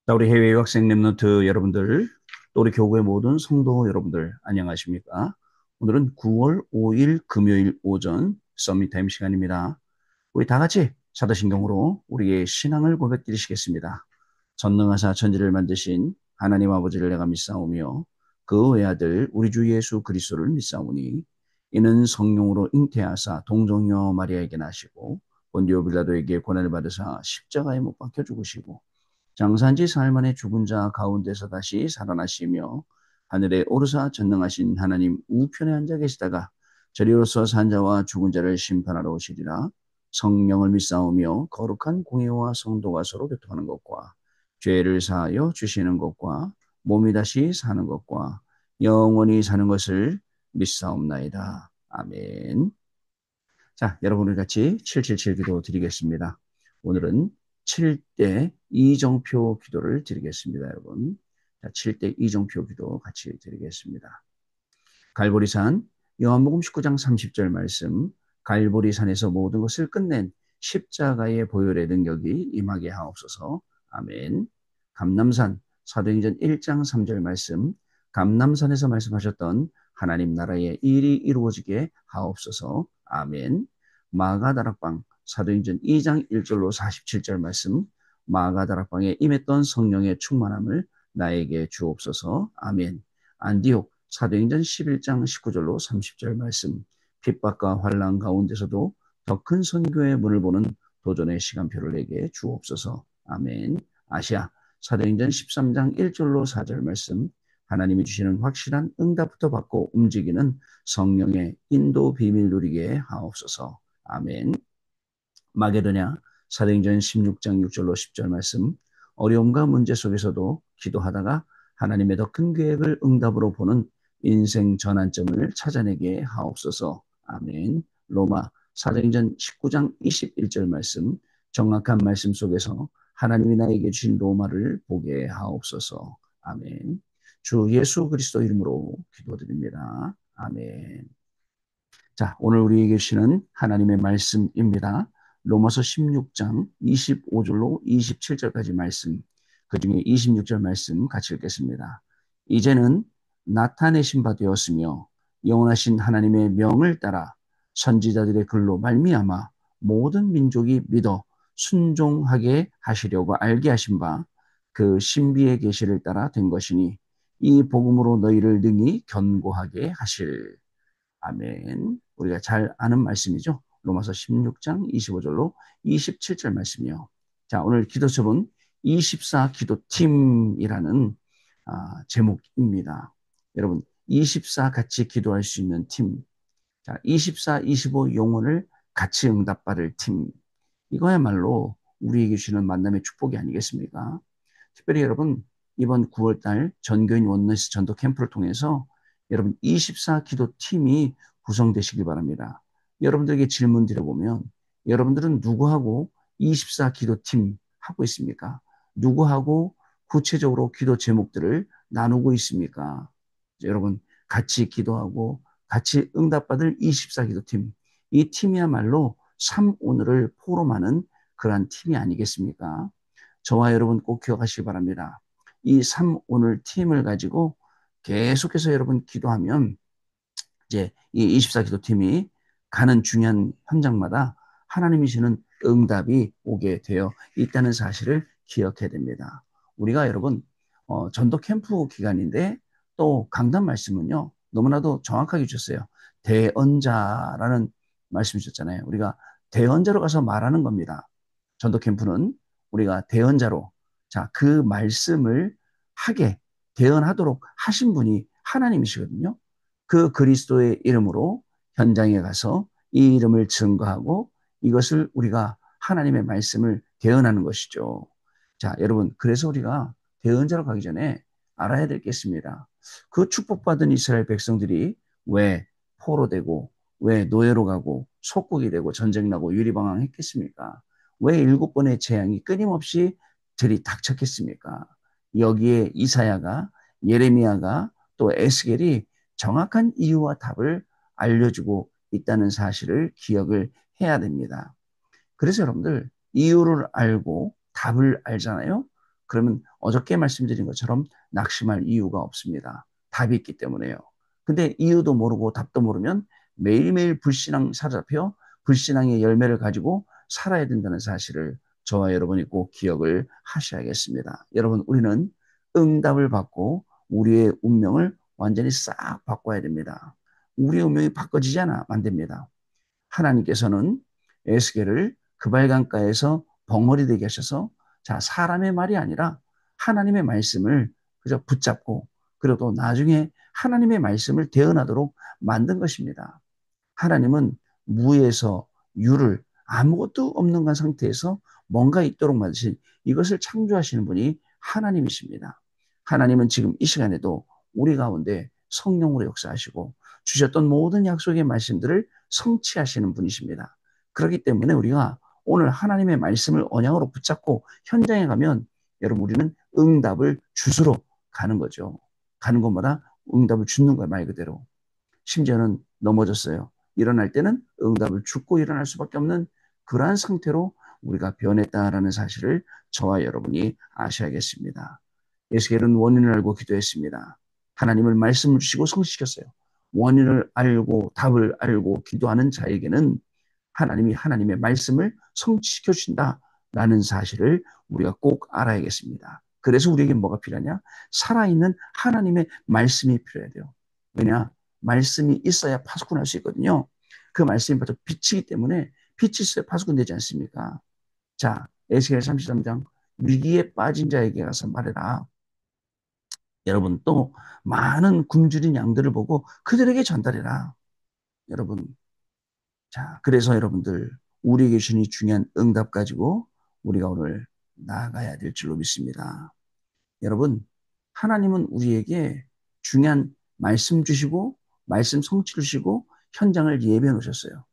자, 우리 해외 유학생 랩런트 여러분들, 또 우리 교구의 모든 성도 여러분들, 안녕하십니까? 오늘은 9월 5일 금요일 오전 서밋 타임 시간입니다. 우리 다 같이 사도신경으로 우리의 신앙을 고백드리시겠습니다. 전능하사 천지를 만드신 하나님 아버지를 내가 믿사오며 그 외아들 우리 주 예수 그리스도를 믿사오니 이는 성령으로 잉태하사 동정녀 마리아에게 나시고 본디오 빌라도에게 고난을 받으사 십자가에 못 박혀 죽으시고 장사한 지 사흘 만에 죽은 자 가운데서 다시 살아나시며 하늘에 오르사 전능하신 하나님 우편에 앉아 계시다가 저리로서 산 자와 죽은 자를 심판하러 오시리라. 성령을 믿사오며 거룩한 공예와 성도가 서로 교통하는 것과 죄를 사하여 주시는 것과 몸이 다시 사는 것과 영원히 사는 것을 믿사옵나이다. 아멘. 자, 여러분을 같이 777 기도 드리겠습니다. 오늘은 7대 이정표 기도를 드리겠습니다, 여러분. 자, 7대 이정표 기도 같이 드리겠습니다. 갈보리산 요한복음 19장 30절 말씀, 갈보리산에서 모든 것을 끝낸 십자가의 보혈의 능력이 임하게 하옵소서. 아멘. 감람산 사도행전 1장 3절 말씀, 감람산에서 말씀하셨던 하나님 나라의 일이 이루어지게 하옵소서. 아멘. 마가다락방 사도행전 2장 1절로 47절 말씀, 마가다락방에 임했던 성령의 충만함을 나에게 주옵소서. 아멘. 안디옥 사도행전 11장 19절로 30절 말씀, 핍박과 환난 가운데서도 더 큰 선교의 문을 보는 도전의 시간표를 내게 주옵소서. 아멘. 아시아 사도행전 13장 1절로 4절 말씀, 하나님이 주시는 확실한 응답부터 받고 움직이는 성령의 인도 비밀 누리게 하옵소서. 아멘. 마게도냐 사도행전 16장 6절로 10절 말씀, 어려움과 문제 속에서도 기도하다가 하나님의 더 큰 계획을 응답으로 보는 인생 전환점을 찾아내게 하옵소서. 아멘. 로마 사도행전 19장 21절 말씀, 정확한 말씀 속에서 하나님이 나에게 주신 로마를 보게 하옵소서. 아멘. 주 예수 그리스도 이름으로 기도드립니다. 아멘. 자, 오늘 우리에게 주시는 하나님의 말씀입니다. 로마서 16장 25절로 27절까지 말씀, 그 중에 26절 말씀 같이 읽겠습니다. 이제는 나타내신 바 되었으며 영원하신 하나님의 명을 따라 선지자들의 글로 말미암아 모든 민족이 믿어 순종하게 하시려고 알게 하신 바 그 신비의 계시를 따라 된 것이니 이 복음으로 너희를 능히 견고하게 하실. 아멘. 우리가 잘 아는 말씀이죠. 로마서 16장 25절로 27절 말씀이요. 자, 오늘 기도 제목은 24 기도팀이라는 제목입니다. 여러분, 24 같이 기도할 수 있는 팀. 자, 24, 25 영혼을 같이 응답받을 팀. 이거야말로 우리에게 주시는 만남의 축복이 아니겠습니까? 특별히 여러분, 이번 9월달 전교인 원너스 전도 캠프를 통해서 여러분 24 기도 팀이 구성되시길 바랍니다. 여러분들에게 질문 드려보면 여러분들은 누구하고 24 기도 팀 하고 있습니까? 누구하고 구체적으로 기도 제목들을 나누고 있습니까? 여러분 같이 기도하고 같이 응답받을 24 기도 팀. 이 팀이야말로 삶 오늘을 포럼하는 그러한 팀이 아니겠습니까? 저와 여러분 꼭 기억하시기 바랍니다. 이 삶 오늘 팀을 가지고 계속해서 여러분 기도하면 이제 이 24 기도팀이 가는 중요한 현장마다 하나님이 주시는 응답이 오게 되어 있다는 사실을 기억해야 됩니다. 우리가 여러분 전도 캠프 기간인데 또 강단 말씀은요 너무나도 정확하게 주셨어요. 대언자라는 말씀 주셨잖아요. 우리가 대언자로 가서 말하는 겁니다. 전도 캠프는 우리가 대언자로 그 말씀을 하게 대언하도록 하신 분이 하나님이시거든요. 그 그리스도의 이름으로 현장에 가서 이 이름을 증거하고 이것을 우리가 하나님의 말씀을 대언하는 것이죠. 자, 여러분, 그래서 우리가 대언자로 가기 전에 알아야 될 게 있습니다. 그 축복받은 이스라엘 백성들이 왜 포로되고 왜 노예로 가고 속국이 되고 전쟁 나고 유리방황했겠습니까? 왜 7번의 재앙이 끊임없이 들이닥쳤겠습니까? 여기에 이사야가 예레미야가 또 에스겔이 정확한 이유와 답을 알려주고 있다는 사실을 기억을 해야 됩니다. 그래서 여러분들 이유를 알고 답을 알잖아요. 그러면 어저께 말씀드린 것처럼 낙심할 이유가 없습니다. 답이 있기 때문에요. 근데 이유도 모르고 답도 모르면 매일매일 불신앙 사로잡혀 불신앙의 열매를 가지고 살아야 된다는 사실을 저와 여러분이 꼭 기억을 하셔야겠습니다. 여러분, 우리는 응답을 받고 우리의 운명을 완전히 싹 바꿔야 됩니다. 우리의 운명이 바꿔지지 않아 안 됩니다. 하나님께서는 에스겔을 그발강가에서 벙어리 되게 하셔서 자, 사람의 말이 아니라 하나님의 말씀을 그저 붙잡고 그리고 또 나중에 하나님의 말씀을 대언하도록 만든 것입니다. 하나님은 무에서 유를 아무것도 없는 상태에서 뭔가 있도록 만드신 이것을 창조하시는 분이 하나님이십니다. 하나님은 지금 이 시간에도 우리 가운데 성령으로 역사하시고 주셨던 모든 약속의 말씀들을 성취하시는 분이십니다. 그렇기 때문에 우리가 오늘 하나님의 말씀을 언약으로 붙잡고 현장에 가면 여러분 우리는 응답을 주스러 가는 거죠. 가는 곳마다 응답을 주는 거예요. 말 그대로. 심지어는 넘어졌어요. 일어날 때는 응답을 죽고 일어날 수밖에 없는 그러한 상태로 우리가 변했다라는 사실을 저와 여러분이 아셔야겠습니다. 에스겔은 원인을 알고 기도했습니다. 하나님을 말씀을 주시고 성취시켰어요. 원인을 알고 답을 알고 기도하는 자에게는 하나님이 하나님의 말씀을 성취시켜 주신다라는 사실을 우리가 꼭 알아야겠습니다. 그래서 우리에게 뭐가 필요하냐? 살아있는 하나님의 말씀이 필요해야 돼요. 왜냐? 말씀이 있어야 파수꾼할 수 있거든요. 그 말씀이 바로 빛이기 때문에 빛이 있어야 파수꾼 되지 않습니까? 자, 에스겔 33장 위기에 빠진 자에게 가서 말해라. 여러분 또 많은 굶주린 양들을 보고 그들에게 전달해라. 여러분, 자, 그래서 여러분들 우리에게 주신 중요한 응답 가지고 우리가 오늘 나아가야 될 줄로 믿습니다. 여러분, 하나님은 우리에게 중요한 말씀 주시고 말씀 성취를 주시고 현장을 예배해 놓으셨어요.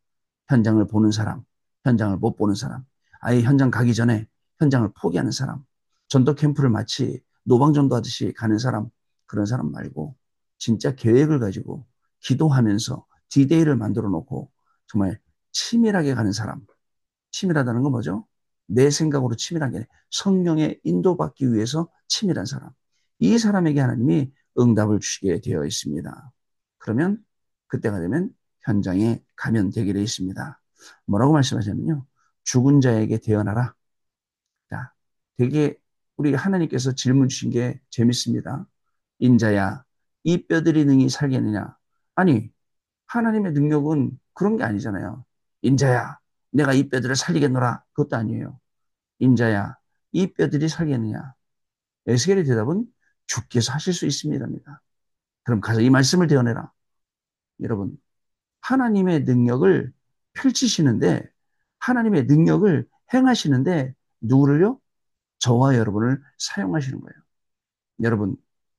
현장을 보는 사람, 현장을 못 보는 사람, 아예 현장 가기 전에 현장을 포기하는 사람, 전도 캠프를 마치 노방전도 하듯이 가는 사람, 그런 사람 말고 진짜 계획을 가지고 기도하면서 디데이를 만들어 놓고 정말 치밀하게 가는 사람. 치밀하다는 건 뭐죠? 내 생각으로 치밀한 게 아니라 성령의 인도받기 위해서 치밀한 사람. 이 사람에게 하나님이 응답을 주시게 되어 있습니다. 그러면 그때가 되면 현장에 가면 되게 되어 있습니다. 뭐라고 말씀하셨냐면요. 죽은 자에게 대언하라. 자, 되게 우리 하나님께서 질문 주신 게 재밌습니다. 인자야, 이 뼈들이 능히 살겠느냐? 아니, 하나님의 능력은 그런 게 아니잖아요. 인자야, 내가 이 뼈들을 살리겠노라. 그것도 아니에요. 인자야, 이 뼈들이 살겠느냐? 에스겔의 대답은 주께서 하실 수 있습니다입니다. 그럼 가서 이 말씀을 대언해라. 여러분, 하나님의 능력을 펼치시는데, 하나님의 능력을 행하시는데, 누구를요? 저와 여러분을 사용하시는 거예요. 여러분,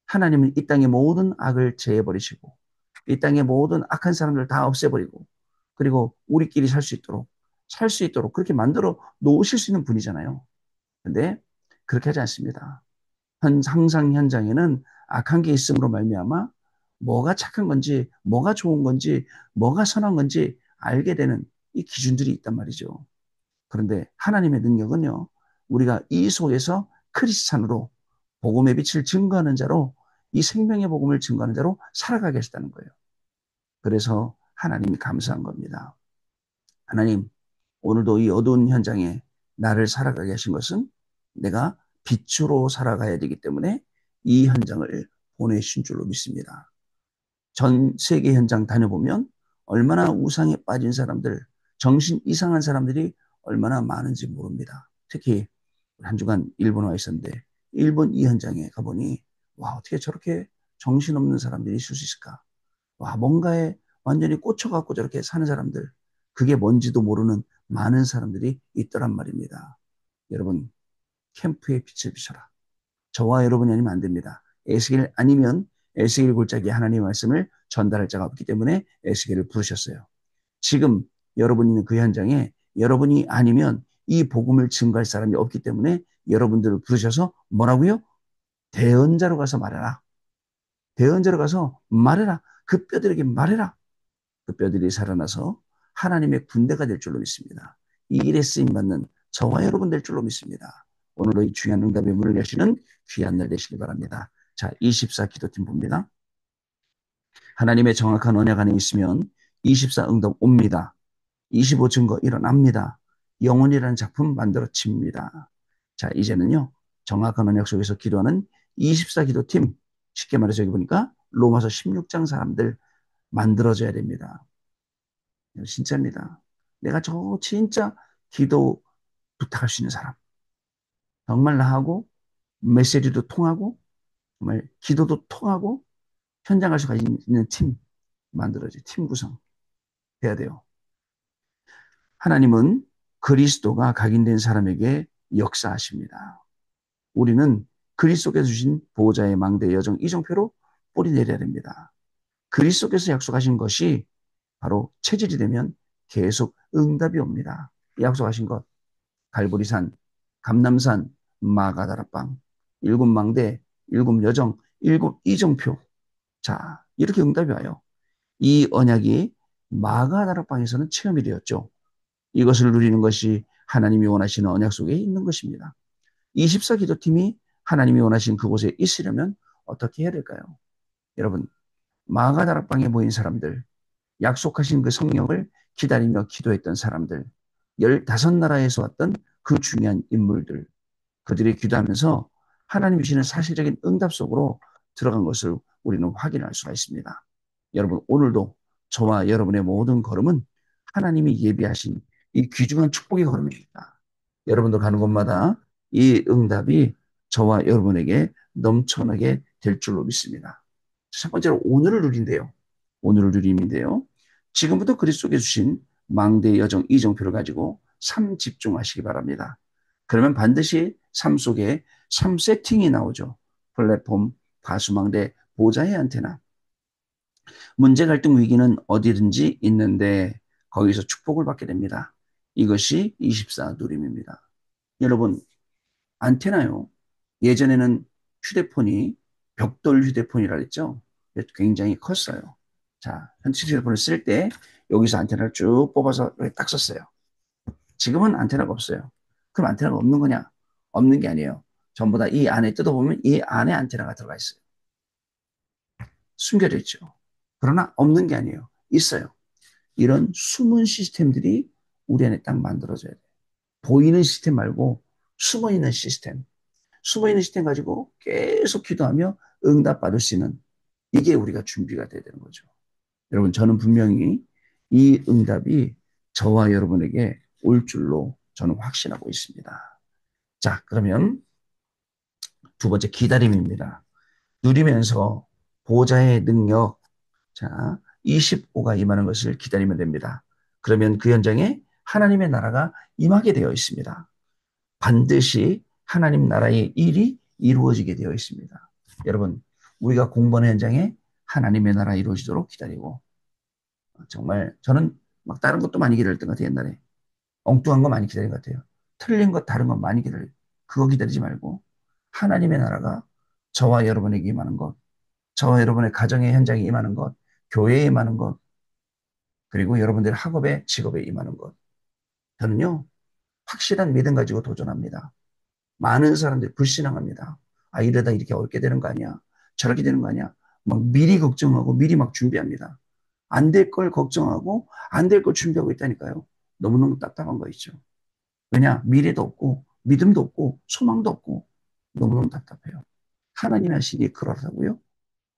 하나님은 이 땅의 모든 악을 제해버리시고, 이 땅의 모든 악한 사람들 다 없애버리고, 그리고 우리끼리 살 수 있도록 그렇게 만들어 놓으실 수 있는 분이잖아요. 근데 그렇게 하지 않습니다. 항상 현장에는 악한 게 있음으로 말미암아 뭐가 착한 건지, 뭐가 좋은 건지, 뭐가 선한 건지 알게 되는 이 기준들이 있단 말이죠. 그런데 하나님의 능력은요, 우리가 이 속에서 크리스찬으로 복음의 빛을 증거하는 자로 이 생명의 복음을 증거하는 자로 살아가게 하셨다는 거예요. 그래서 하나님이 감사한 겁니다. 하나님, 오늘도 이 어두운 현장에 나를 살아가게 하신 것은 내가 빛으로 살아가야 되기 때문에 이 현장을 보내신 줄로 믿습니다. 전 세계 현장 다녀보면 얼마나 우상에 빠진 사람들, 정신 이상한 사람들이 얼마나 많은지 모릅니다. 특히 한 주간 일본에 와 있었는데 일본 이 현장에 가보니 와, 어떻게 저렇게 정신없는 사람들이 있을 수 있을까? 와, 뭔가에 완전히 꽂혀갖고 저렇게 사는 사람들, 그게 뭔지도 모르는 많은 사람들이 있더란 말입니다. 여러분, 캠프에 빛을 비춰라. 저와 여러분이 아니면 안 됩니다. 에스겔 아니면 에스겔 골짜기에 하나님의 말씀을 전달할 자가 없기 때문에 에스겔을 부르셨어요. 지금 여러분이 있는 그 현장에 여러분이 아니면 이 복음을 증거할 사람이 없기 때문에 여러분들을 부르셔서 뭐라고요? 대언자로 가서 말해라. 대언자로 가서 말해라. 그 뼈들에게 말해라. 그 뼈들이 살아나서 하나님의 군대가 될 줄로 믿습니다. 이 일에 쓰임받는 저와 여러분 될 줄로 믿습니다. 오늘도 이 중요한 응답의 문을 여시는 귀한 날 되시기 바랍니다. 자, 24 기도팀 봅니다. 하나님의 정확한 언약 안에 있으면 24 응답 옵니다. 25 증거 일어납니다. 영혼이라는 작품 만들어집니다. 자, 이제는요, 정확한 언약 속에서 기도하는 24 기도팀, 쉽게 말해서 여기 보니까 로마서 16장 사람들 만들어져야 됩니다. 진짜입니다. 내가 저 진짜 기도 부탁할 수 있는 사람. 정말 나하고 메시지도 통하고 정말 기도도 통하고 현장 갈 수가 있는 팀 만들어져. 팀 구성 돼야 돼요. 하나님은 그리스도가 각인된 사람에게 역사하십니다. 우리는 그리스도께서 주신 보호자의 망대 여정 이정표로 뿌리 내려야 됩니다. 그리스도께서 약속하신 것이 바로 체질이 되면 계속 응답이 옵니다. 약속하신 것 갈보리산, 감남산, 마가다라빵, 일곱 망대, 일곱 여정, 일곱 이정표. 자, 이렇게 응답이 와요. 이 언약이 마가다락방에서는 체험이 되었죠. 이것을 누리는 것이 하나님이 원하시는 언약 속에 있는 것입니다. 24 기도팀이 하나님이 원하신 그곳에 있으려면 어떻게 해야 될까요? 여러분, 마가다락방에 모인 사람들, 약속하신 그 성령을 기다리며 기도했던 사람들, 15나라에서 왔던 그 중요한 인물들, 그들이 기도하면서 하나님 주시는 사실적인 응답 속으로 들어간 것을 우리는 확인할 수가 있습니다. 여러분, 오늘도 저와 여러분의 모든 걸음은 하나님이 예비하신 이 귀중한 축복의 걸음입니다. 여러분도 가는 곳마다 이 응답이 저와 여러분에게 넘쳐나게 될 줄로 믿습니다. 첫 번째로 오늘을 누린대요. 오늘을 누림인데요. 지금부터 그리스도께 주신 망대의 여정 이정표를 가지고 삶 집중하시기 바랍니다. 그러면 반드시 삶 속에 3세팅이 나오죠. 플랫폼, 가수망대, 보좌의 안테나. 문제, 갈등, 위기는 어디든지 있는데 거기서 축복을 받게 됩니다. 이것이 24 누림입니다. 여러분, 안테나요. 예전에는 휴대폰이 벽돌 휴대폰이라 했죠. 굉장히 컸어요. 자, 현실 휴대폰을 쓸 때 여기서 안테나를 쭉 뽑아서 딱 썼어요. 지금은 안테나가 없어요. 그럼 안테나가 없는 거냐? 없는 게 아니에요. 전부 다 이 안에 뜯어보면 이 안에 안테나가 들어가 있어요. 숨겨져 있죠. 그러나 없는 게 아니에요. 있어요. 이런 숨은 시스템들이 우리 안에 딱 만들어져야 돼요. 보이는 시스템 말고 숨어있는 시스템. 숨어있는 시스템 가지고 계속 기도하며 응답받을 수 있는 이게 우리가 준비가 돼야 되는 거죠. 여러분, 저는 분명히 이 응답이 저와 여러분에게 올 줄로 저는 확신하고 있습니다. 자, 그러면 두 번째 기다림입니다. 누리면서 보좌의 능력, 자, 25가 임하는 것을 기다리면 됩니다. 그러면 그 현장에 하나님의 나라가 임하게 되어 있습니다. 반드시 하나님 나라의 일이 이루어지게 되어 있습니다. 여러분, 우리가 공부하는 현장에 하나님의 나라 이루어지도록 기다리고, 정말 저는 막 다른 것도 많이 기다렸던 것 같아요, 옛날에. 엉뚱한 거 많이 기다린 것 같아요. 틀린 것, 다른 거 많이 기다려요. 그거 기다리지 말고, 하나님의 나라가 저와 여러분에게 임하는 것, 저와 여러분의 가정의 현장에 임하는 것, 교회에 임하는 것, 그리고 여러분들의 학업에, 직업에 임하는 것. 저는요, 확실한 믿음 가지고 도전합니다. 많은 사람들이 불신앙합니다. 아, 이러다 이렇게 어렵게 되는 거 아니야? 저렇게 되는 거 아니야? 막 미리 걱정하고 미리 막 준비합니다. 안 될 걸 걱정하고 안 될 걸 준비하고 있다니까요. 너무너무 답답한 거 있죠. 왜냐? 미래도 없고 믿음도 없고 소망도 없고 너무너무 답답해요. 하나님 하시니 그러라고요?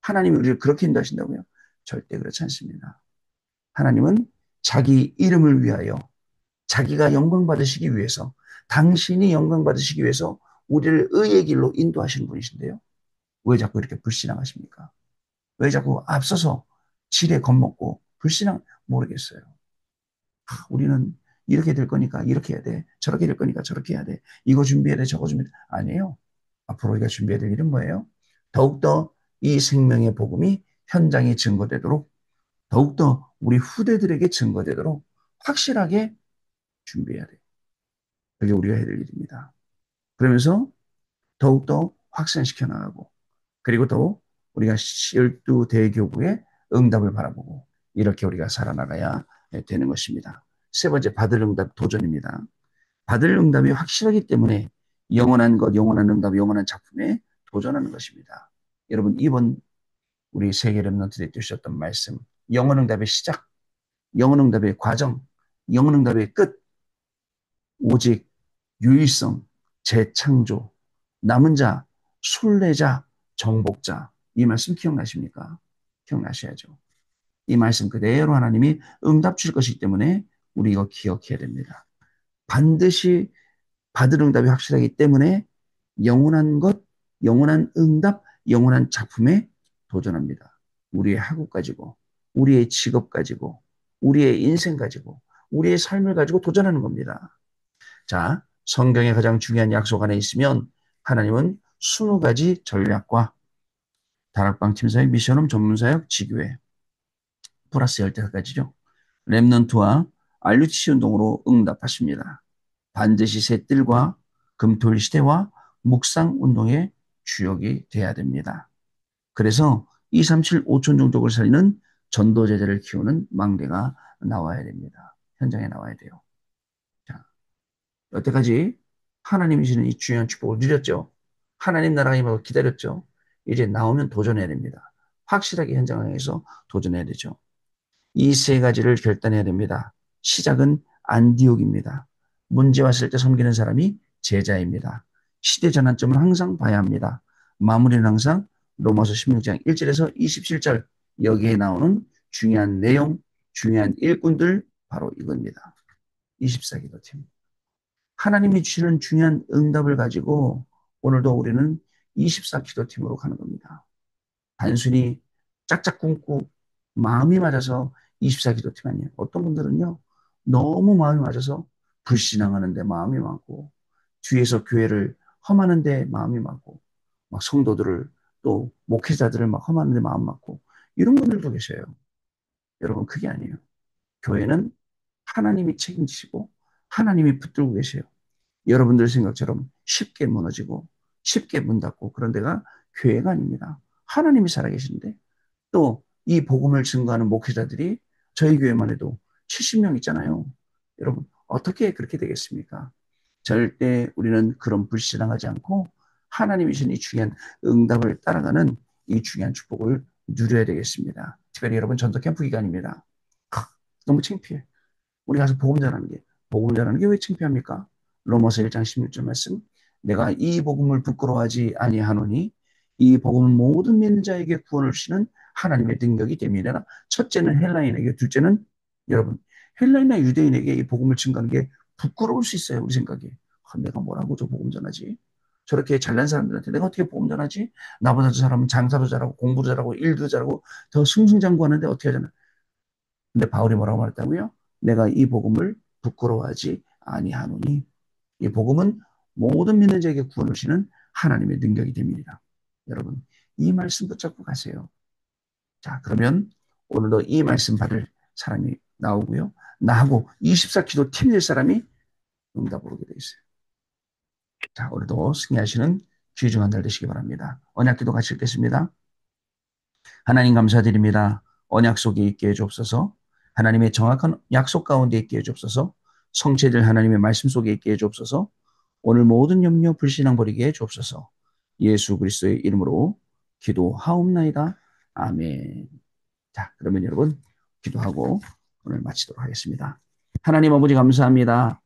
하나님이 우리를 그렇게 인도하신다고요? 절대 그렇지 않습니다. 하나님은 자기 이름을 위하여 자기가 영광 받으시기 위해서 당신이 영광 받으시기 위해서 우리를 의의 길로 인도하시는 분이신데요. 왜 자꾸 이렇게 불신앙하십니까? 왜 자꾸 앞서서 지레 겁먹고 불신앙 모르겠어요. 우리는 이렇게 될 거니까 이렇게 해야 돼. 저렇게 될 거니까 저렇게 해야 돼. 이거 준비해야 돼. 저거 준비해야 돼. 아니에요. 앞으로 우리가 준비해야 될 일은 뭐예요? 더욱더 이 생명의 복음이 현장에 증거되도록 더욱더 우리 후대들에게 증거되도록 확실하게 준비해야 돼요. 그게 우리가 해야 될 일입니다. 그러면서 더욱더 확산시켜 나가고 그리고 또 우리가 12대교구의 응답을 바라보고 이렇게 우리가 살아나가야 되는 것입니다. 세 번째, 받을 응답 도전입니다. 받을 응답이 확실하기 때문에 영원한 것, 영원한 응답, 영원한 작품에 도전하는 것입니다. 여러분, 이번 우리 세계 렘넌트들이 주셨던 말씀, 영원 응답의 시작, 영원 응답의 과정, 영원 응답의 끝, 오직 유일성, 재창조, 남은 자, 순례자, 정복자. 이 말씀 기억나십니까? 기억나셔야죠. 이 말씀 그대로 하나님이 응답 주실 것이기 때문에 우리 이거 기억해야 됩니다. 반드시 받을 응답이 확실하기 때문에 영원한 것, 영원한 응답, 영원한 작품에 도전합니다. 우리의 학업 가지고, 우리의 직업 가지고, 우리의 인생 가지고, 우리의 삶을 가지고 도전하는 겁니다. 자, 성경에 가장 중요한 약속 안에 있으면 하나님은 20가지 전략과 다락방 팀사역, 미션홈 전문사역, 지교회 플러스 15가지죠. 렘넌트와 알류치 운동으로 응답하십니다. 반드시 새뜰과 금토일 시대와 묵상 운동의 주역이 돼야 됩니다. 그래서 237 5천 종족을 살리는 전도제자를 키우는 망대가 나와야 됩니다. 현장에 나와야 돼요. 자, 여태까지 하나님이 주시는 이 중요한 축복을 누렸죠. 하나님 나라가 임하고 기다렸죠. 이제 나오면 도전해야 됩니다. 확실하게 현장에서 도전해야 되죠. 이 세 가지를 결단해야 됩니다. 시작은 안디옥입니다. 문제 왔을 때 섬기는 사람이 제자입니다. 시대 전환점을 항상 봐야 합니다. 마무리는 항상 로마서 16장 1절에서 27절 여기에 나오는 중요한 내용, 중요한 일꾼들 바로 이겁니다. 24기도팀. 하나님이 주시는 중요한 응답을 가지고 오늘도 우리는 24기도팀으로 가는 겁니다. 단순히 짝짝 꿍꾸 마음이 맞아서 24기도팀 아니에요. 어떤 분들은요, 너무 마음이 맞아서 불신앙하는데 마음이 많고, 뒤에서 교회를 험하는데 마음이 많고, 막 성도들을 또 목회자들을 막 험하는데 마음 많고, 이런 분들도 계셔요. 여러분, 그게 아니에요. 교회는 하나님이 책임지시고, 하나님이 붙들고 계세요. 여러분들 생각처럼 쉽게 무너지고, 쉽게 문 닫고, 그런 데가 교회가 아닙니다. 하나님이 살아계신데, 또 이 복음을 증거하는 목회자들이 저희 교회만 해도 70명 있잖아요. 여러분, 어떻게 그렇게 되겠습니까? 절대 우리는 그런 불신앙하지 않고 하나님이 주신 이 중요한 응답을 따라가는 이 중요한 축복을 누려야 되겠습니다. 특별히 여러분 전도 캠프 기간입니다. 너무 창피해. 우리 가서 복음 전하는 게 왜 창피합니까? 로마서 1장 16절 말씀. 내가 이 복음을 부끄러워하지 아니하노니 이 복음은 모든 믿는 자에게 구원을 주시는 하나님의 능력이 됨이라. 첫째는 헬라인에게, 둘째는 여러분 헬라인이나 유대인에게 이 복음을 증거하는 게 부끄러울 수 있어요. 우리 생각에. 내가 뭐라고 저 복음 전하지? 저렇게 잘난 사람들한테 내가 어떻게 복음 전하지? 나보다 저 사람은 장사도 잘하고 공부도 잘하고 일도 잘하고 더 승승장구하는데 어떻게 하잖아. 근데 바울이 뭐라고 말했다고요? 내가 이 복음을 부끄러워하지 아니하노니 이 복음은 모든 믿는 자에게 구원을 주시는 하나님의 능력이 됩니다. 여러분 이 말씀 붙잡고 가세요. 자 그러면 오늘도 이 말씀 받을 사람이 나오고요. 나하고 24기도 팀 낼 사람이 응답을 오게 되어 있어요. 자 오늘도 승리하시는 귀중한 날 되시기 바랍니다. 언약기도 같이 읽겠습니다. 하나님 감사드립니다. 언약 속에 있게 해주옵소서. 하나님의 정확한 약속 가운데 있게 해주옵소서. 성체들 하나님의 말씀 속에 있게 해주옵소서. 오늘 모든 염려 불신앙 버리게 해주옵소서. 예수 그리스도의 이름으로 기도하옵나이다. 아멘. 자, 그러면 여러분 기도하고 오늘 마치도록 하겠습니다. 하나님 아버지 감사합니다.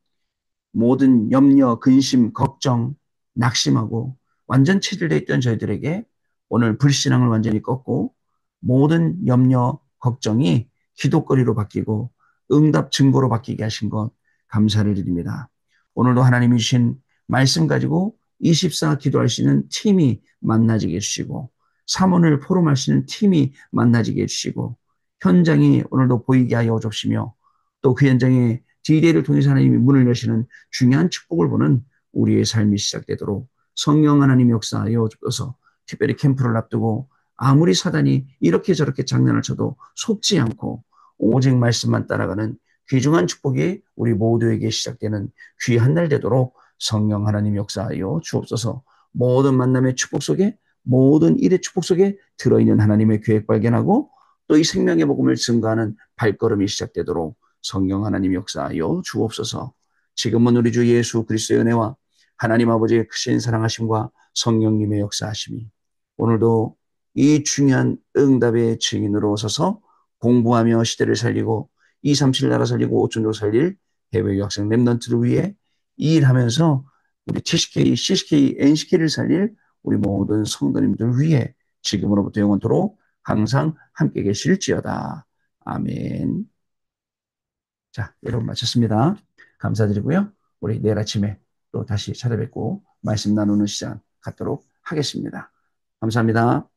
모든 염려, 근심, 걱정, 낙심하고 완전 체질되어 있던 저희들에게 오늘 불신앙을 완전히 꺾고 모든 염려, 걱정이 기도거리로 바뀌고 응답 증거로 바뀌게 하신 것 감사를 드립니다. 오늘도 하나님이 주신 말씀 가지고 24 기도할 수 있는 팀이 만나지게 해주시고 사문을 포럼할 수 있는 팀이 만나지게 해주시고 현장이 오늘도 보이게 하여 주시며 또 그 현장에 디데이를 통해서 하나님이 문을 여시는 중요한 축복을 보는 우리의 삶이 시작되도록 성령 하나님 역사하여 주셔서 특별히 캠프를 앞두고 아무리 사단이 이렇게 저렇게 장난을 쳐도 속지 않고 오직 말씀만 따라가는 귀중한 축복이 우리 모두에게 시작되는 귀한 날 되도록 성령 하나님 역사하여 주옵소서. 모든 만남의 축복 속에 모든 일의 축복 속에 들어있는 하나님의 계획 발견하고 또 이 생명의 복음을 증거하는 발걸음이 시작되도록 성령 하나님 역사하여 주옵소서. 지금은 우리 주 예수 그리스도의 은혜와 하나님 아버지의 크신 사랑하심과 성령님의 역사하심이 오늘도 이 중요한 응답의 증인으로 서서 공부하며 시대를 살리고 237 나라 살리고 5천조 살릴 해외 유학생 랩런트를 위해 일하면서 우리 TCK, CCK, NCK를 살릴 우리 모든 성도님들 위해 지금으로부터 영원토록 항상 함께 계실지어다. 아멘. 자, 여러분 마쳤습니다. 감사드리고요. 우리 내일 아침에 또 다시 찾아뵙고 말씀 나누는 시간 갖도록 하겠습니다. 감사합니다.